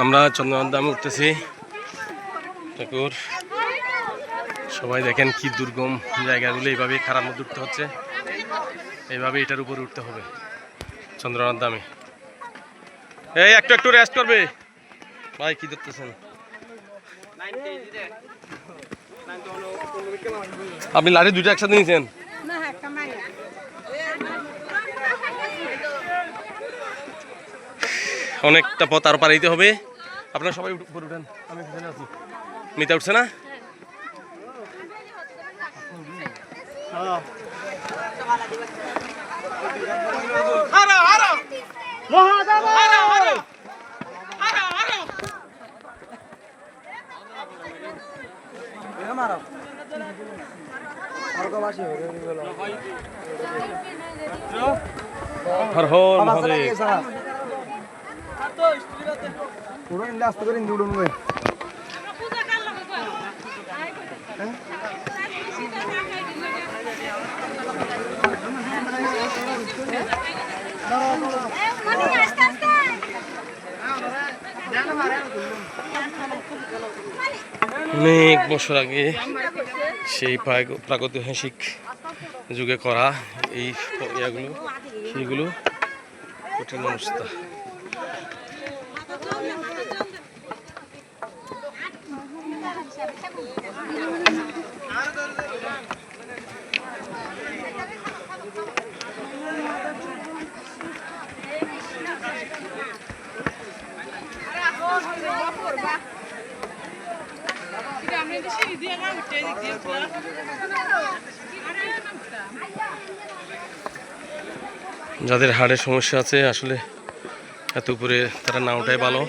আমরা চন্দ্রনাথ ধামে উঠতেছি। ঠাকুর সবাই দেখেন কি দুর্গম জায়গাগুলো, এইভাবে খারাপ মধ্যে উঠতে হচ্ছে, এইভাবে এটার উপরে উঠতে হবে চন্দ্রনাথ ধামে। এই একটু একটু রেস্ট করবে ভাই, কি দেখতেছেন আপনি? লাঠি দুইটা একসাথে নিয়েছেন? অনেকটা পথ আরো পার হইতে হবে। আপনারা সবাই উপরে উঠেন, আমি পিছনে আছি। মিতা উঠছে না? হর হর মহাদেব। অনেক বছর আগে সেই প্রাগৈতিহাসিক যুগে করা এই ইয়াগুলো, সেইগুলো কঠিন অবস্থা। যাদের হাড়ের সমস্যা আছে আসলে এত উপরে তারা না ওঠাই ভালো।